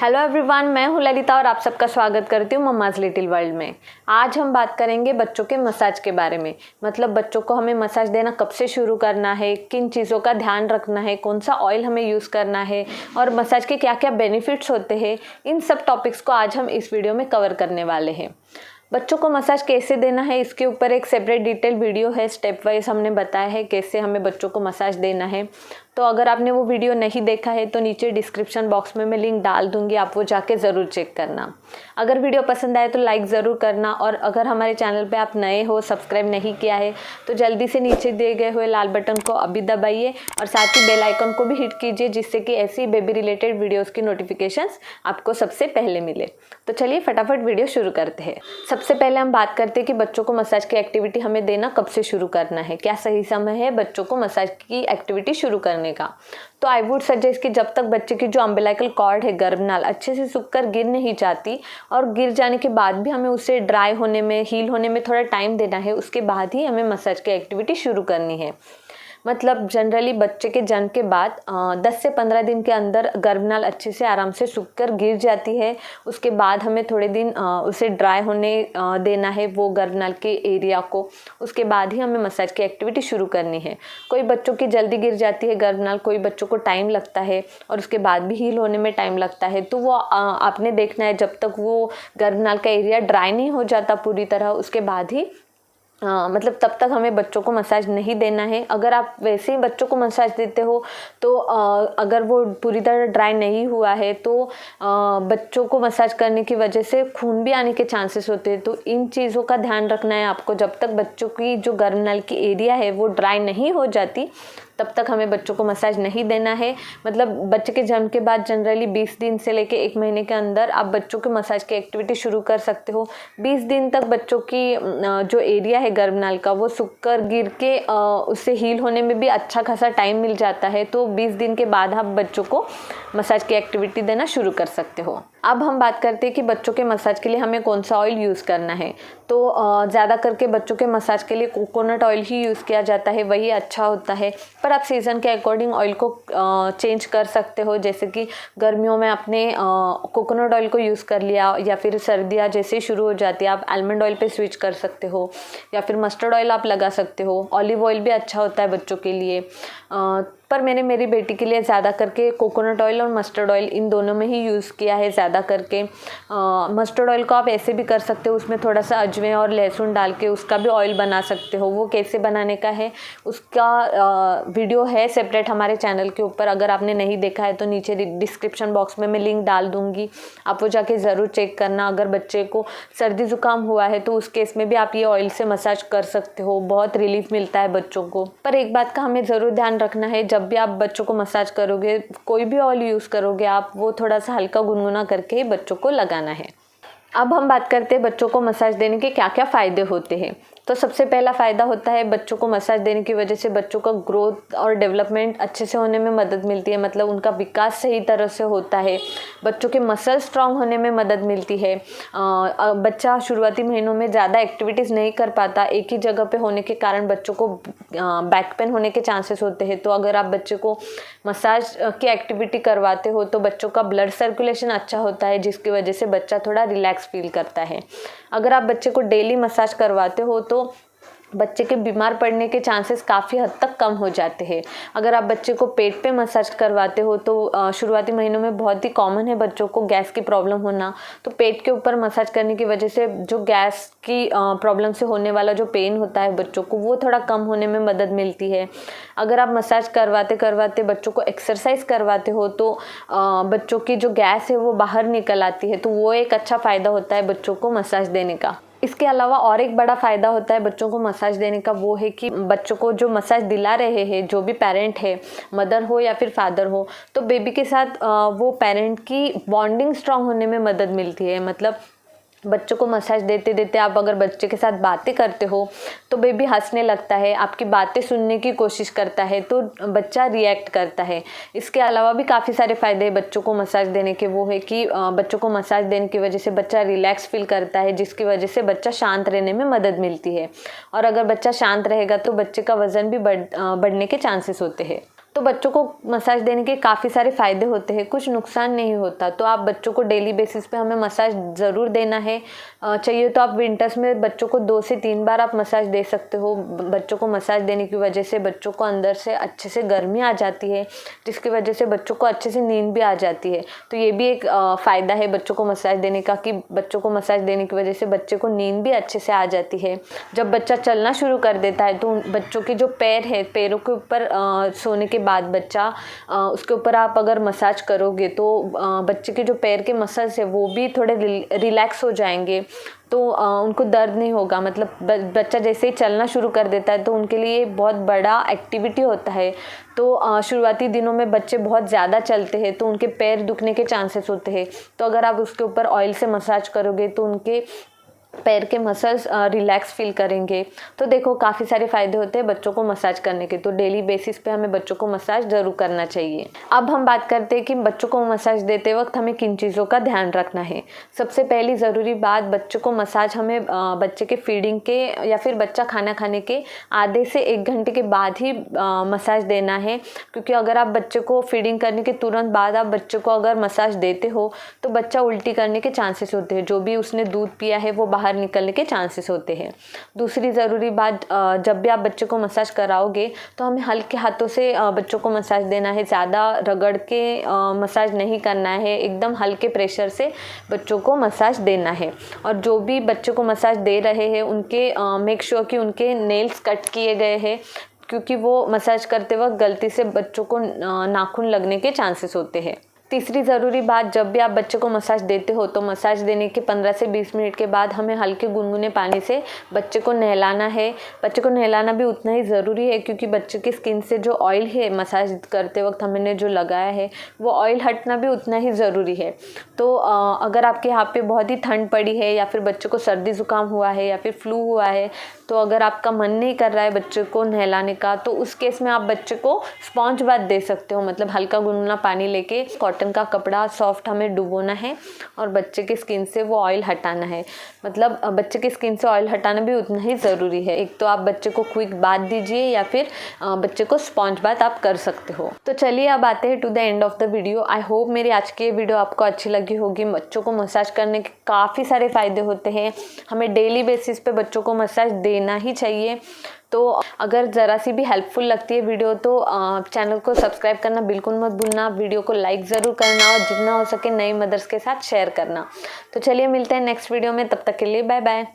Hello everyone, मैं हूँ ललिता और आप सबका स्वागत करती हूँ मम्माज लिटिल वर्ल्ड में। आज हम बात करेंगे बच्चों के मसाज के बारे में। मतलब बच्चों को हमें मसाज देना कब से शुरू करना है, किन चीज़ों का ध्यान रखना है, कौन सा ऑयल हमें यूज़ करना है और मसाज के क्या क्या बेनिफिट्स होते हैं। इन सब टॉपिक्स को आज हम इस वीडियो में कवर करने वाले हैं। बच्चों को मसाज कैसे देना है, इसके ऊपर एक सेपरेट डिटेल वीडियो है। स्टेप वाइज हमने बताया है कैसे हमें बच्चों को मसाज देना है। तो अगर आपने वो वीडियो नहीं देखा है तो नीचे डिस्क्रिप्शन बॉक्स में मैं लिंक डाल दूंगी, आप वो जाके ज़रूर चेक करना। अगर वीडियो पसंद आए तो लाइक ज़रूर करना और अगर हमारे चैनल पे आप नए हो, सब्सक्राइब नहीं किया है तो जल्दी से नीचे दिए गए हुए लाल बटन को अभी दबाइए और साथ ही बेल आइकन को भी हिट कीजिए, जिससे कि ऐसी बेबी रिलेटेड वीडियोज़ की नोटिफिकेशंस आपको सबसे पहले मिले। तो चलिए फटाफट वीडियो शुरू करते हैं। सबसे पहले हम बात करते हैं कि बच्चों को मसाज की एक्टिविटी हमें देना कब से शुरू करना है, क्या सही समय है बच्चों को मसाज की एक्टिविटी शुरू करने का। तो आई वुड सजेस्ट कि जब तक बच्चे की जो अम्बिलाइकल कॉर्ड है, गर्भनाल, अच्छे से सूखकर गिर नहीं जाती और गिर जाने के बाद भी हमें उसे ड्राई होने में, हील होने में थोड़ा टाइम देना है, उसके बाद ही हमें मसाज की एक्टिविटी शुरू करनी है। मतलब जनरली बच्चे के जन्म के बाद 10 से 15 दिन के अंदर गर्भनाल अच्छे से आराम से सूखकर गिर जाती है। उसके बाद हमें थोड़े दिन उसे ड्राई होने देना है, वो गर्भनाल के एरिया को। उसके बाद ही हमें मसाज की एक्टिविटी शुरू करनी है। कोई बच्चों की जल्दी गिर जाती है गर्भनाल, कोई बच्चों को टाइम लगता है और उसके बाद भी हील होने में टाइम लगता है। तो वो आपने देखना है जब तक वो गर्भनाल का एरिया ड्राई नहीं हो जाता पूरी तरह, उसके बाद ही मतलब तब तक हमें बच्चों को मसाज नहीं देना है। अगर आप वैसे ही बच्चों को मसाज देते हो तो अगर वो पूरी तरह ड्राई नहीं हुआ है तो बच्चों को मसाज करने की वजह से खून भी आने के चांसेस होते हैं। तो इन चीज़ों का ध्यान रखना है आपको। जब तक बच्चों की जो गर्भनाल की एरिया है वो ड्राई नहीं हो जाती तब तक हमें बच्चों को मसाज नहीं देना है। मतलब बच्चे के जन्म के बाद जनरली 20 दिन से लेके 1 महीने के अंदर आप बच्चों के मसाज की एक्टिविटी शुरू कर सकते हो। 20 दिन तक बच्चों की जो एरिया है गर्भनाल का वो सूखकर गिर के उससे हील होने में भी अच्छा खासा टाइम मिल जाता है। तो 20 दिन के बाद आप बच्चों को मसाज की एक्टिविटी देना शुरू कर सकते हो। अब हम बात करते हैं कि बच्चों के मसाज के लिए हमें कौन सा ऑयल यूज़ करना है। तो ज़्यादा करके बच्चों के मसाज के लिए कोकोनट ऑयल ही यूज़ किया जाता है, वही अच्छा होता है। पर आप सीज़न के अकॉर्डिंग ऑयल को चेंज कर सकते हो। जैसे कि गर्मियों में आपने कोकोनट ऑयल को यूज़ कर लिया, या फिर सर्दियाँ जैसे ही शुरू हो जाती है आप आलमंड ऑयल पे स्विच कर सकते हो, या फिर मस्टर्ड ऑयल आप लगा सकते हो। ऑलिव ऑयल भी अच्छा होता है बच्चों के लिए। पर मैंने मेरी बेटी के लिए ज़्यादा करके कोकोनट ऑयल और मस्टर्ड ऑयल इन दोनों में ही यूज़ किया है ज़्यादा करके। मस्टर्ड ऑयल को आप ऐसे भी कर सकते हो, उसमें थोड़ा सा अजवे और लहसुन डाल के उसका भी ऑयल बना सकते हो। वो कैसे बनाने का है उसका वीडियो है सेपरेट हमारे चैनल के ऊपर। अगर आपने नहीं देखा है तो नीचे डिस्क्रिप्शन बॉक्स में मैं लिंक डाल दूँगी, आप वो जाके ज़रूर चेक करना। अगर बच्चे को सर्दी ज़ुकाम हुआ है तो उस केस में भी आप ये ऑयल से मसाज कर सकते हो, बहुत रिलीफ मिलता है बच्चों को। पर एक बात का हमें ज़रूर ध्यान रखना है, जब भी आप बच्चों को मसाज करोगे, कोई भी ऑयल यूज़ करोगे आप, वो थोड़ा सा हल्का गुनगुना करके ही बच्चों को लगाना है। अब हम बात करते हैं बच्चों को मसाज देने के क्या क्या फ़ायदे होते हैं। तो सबसे पहला फ़ायदा होता है बच्चों को मसाज देने की वजह से बच्चों का ग्रोथ और डेवलपमेंट अच्छे से होने में मदद मिलती है। मतलब उनका विकास सही तरह से होता है, बच्चों के मसल स्ट्रांग होने में मदद मिलती है। बच्चा शुरुआती महीनों में ज़्यादा एक्टिविटीज़ नहीं कर पाता, एक ही जगह पे होने के कारण बच्चों को बैक पेन होने के चांसेस होते हैं। तो अगर आप बच्चे को मसाज की एक्टिविटी करवाते हो तो बच्चों का ब्लड सर्कुलेशन अच्छा होता है, जिसकी वजह से बच्चा थोड़ा रिलैक्स फील करता है। अगर आप बच्चे को डेली मसाज करवाते हो तो बच्चे के बीमार पड़ने के चांसेस काफ़ी हद तक कम हो जाते हैं। अगर आप बच्चे को पेट पे मसाज करवाते हो तो शुरुआती महीनों में बहुत ही कॉमन है बच्चों को गैस की प्रॉब्लम होना। तो पेट के ऊपर मसाज करने की वजह से जो गैस की प्रॉब्लम से होने वाला जो पेन होता है बच्चों को, वो थोड़ा कम होने में मदद मिलती है। अगर आप मसाज करवाते करवाते बच्चों को एक्सरसाइज करवाते हो तो बच्चों की जो गैस है वो बाहर निकल आती है। तो वो एक अच्छा फ़ायदा होता है बच्चों को मसाज देने का। इसके अलावा और एक बड़ा फ़ायदा होता है बच्चों को मसाज देने का, वो है कि बच्चों को जो मसाज दिला रहे हैं, जो भी पेरेंट है, मदर हो या फिर फादर हो, तो बेबी के साथ वो पेरेंट की बॉन्डिंग स्ट्रांग होने में मदद मिलती है। मतलब बच्चों को मसाज देते देते आप अगर बच्चे के साथ बातें करते हो तो बेबी हंसने लगता है, आपकी बातें सुनने की कोशिश करता है, तो बच्चा रिएक्ट करता है। इसके अलावा भी काफ़ी सारे फ़ायदे हैं बच्चों को मसाज देने के। वो है कि बच्चों को मसाज देने की वजह से बच्चा रिलैक्स फील करता है, जिसकी वजह से बच्चा शांत रहने में मदद मिलती है। और अगर बच्चा शांत रहेगा तो बच्चे का वज़न भी बढ़ने के चांसेस होते हैं। तो बच्चों को मसाज देने के काफ़ी सारे फ़ायदे होते हैं, कुछ नुकसान नहीं होता। तो आप बच्चों को डेली बेसिस पे हमें मसाज ज़रूर देना है। चाहिए तो आप विंटर्स में बच्चों को 2 से 3 बार आप मसाज दे सकते हो। बच्चों को मसाज देने की वजह से बच्चों को अंदर से अच्छे से गर्मी आ जाती है, जिसकी वजह से बच्चों को अच्छे से नींद भी आ जाती है। तो ये भी एक फ़ायदा है बच्चों को मसाज देने का कि बच्चों को मसाज देने की वजह से बच्चे को नींद भी अच्छे से आ जाती है। जब बच्चा चलना शुरू कर देता है तो बच्चों के जो पैर है, पैरों के ऊपर सोने के बाद बच्चा उसके ऊपर आप अगर मसाज करोगे तो बच्चे के जो पैर के मसल्स है वो भी थोड़े रिलैक्स हो जाएंगे। तो उनको दर्द नहीं होगा। मतलब बच्चा जैसे ही चलना शुरू कर देता है तो उनके लिए बहुत बड़ा एक्टिविटी होता है। तो शुरुआती दिनों में बच्चे बहुत ज़्यादा चलते हैं तो उनके पैर दुखने के चांसेस होते हैं। तो अगर आप उसके ऊपर ऑयल से मसाज करोगे तो उनके पैर के मसल्स रिलैक्स फील करेंगे। तो देखो काफ़ी सारे फ़ायदे होते हैं बच्चों को मसाज करने के। तो डेली बेसिस पे हमें बच्चों को मसाज ज़रूर करना चाहिए। अब हम बात करते हैं कि बच्चों को मसाज देते वक्त हमें किन चीज़ों का ध्यान रखना है। सबसे पहली ज़रूरी बात, बच्चों को मसाज हमें बच्चे के फीडिंग के या फिर बच्चा खाना खाने के आधे से 1 घंटे के बाद ही मसाज देना है। क्योंकि अगर आप बच्चे को फीडिंग करने के तुरंत बाद आप बच्चे को अगर मसाज देते हो तो बच्चा उल्टी करने के चांसेस होते हैं। जो भी उसने दूध पिया है वो बाहर निकलने के चांसेस होते हैं। दूसरी ज़रूरी बात, जब भी आप बच्चे को मसाज कराओगे तो हमें हल्के हाथों से बच्चों को मसाज देना है। ज़्यादा रगड़ के मसाज नहीं करना है, एकदम हल्के प्रेशर से बच्चों को मसाज देना है। और जो भी बच्चों को मसाज दे रहे हैं उनके मेक श्योर कि उनके नेल्स कट किए गए हैं, क्योंकि वो मसाज करते वक्त गलती से बच्चों को नाखून लगने के चांसेस होते हैं। तीसरी ज़रूरी बात, जब भी आप बच्चे को मसाज देते हो तो मसाज देने के 15 से 20 मिनट के बाद हमें हल्के गुनगुने पानी से बच्चे को नहलाना है। बच्चे को नहलाना भी उतना ही ज़रूरी है क्योंकि बच्चे की स्किन से जो ऑयल है मसाज करते वक्त हमने जो लगाया है वो ऑयल हटना भी उतना ही ज़रूरी है। तो अगर आपके यहाँ पे बहुत ही ठंड पड़ी है या फिर बच्चे को सर्दी ज़ुकाम हुआ है या फिर फ्लू हुआ है, तो अगर आपका मन नहीं कर रहा है बच्चे को नहलाने का, तो उस केस में आप बच्चे को स्पॉन्ज बाथ दे सकते हो। मतलब हल्का गुनगुना पानी लेके कॉटन का कपड़ा सॉफ्ट हमें डुबोना है और बच्चे की स्किन से वो ऑयल हटाना है। मतलब बच्चे की स्किन से ऑयल हटाना भी उतना ही ज़रूरी है। एक तो आप बच्चे को क्विक बाथ दीजिए या फिर बच्चे को स्पॉन्ज बाथ आप कर सकते हो। तो चलिए अब आते हैं to the end of the video. I hope मेरी आज की ये वीडियो आपको अच्छी लगी होगी। बच्चों को मसाज करने के काफ़ी सारे फ़ायदे होते हैं। हमें डेली बेसिस पे बच्चों को मसाज देना ही चाहिए। तो अगर ज़रा सी भी हेल्पफुल लगती है वीडियो तो चैनल को सब्सक्राइब करना बिल्कुल मत भूलना। वीडियो को लाइक ज़रूर करना और जितना हो सके नई मदर्स के साथ शेयर करना। तो चलिए मिलते हैं नेक्स्ट वीडियो में, तब तक के लिए बाय बाय।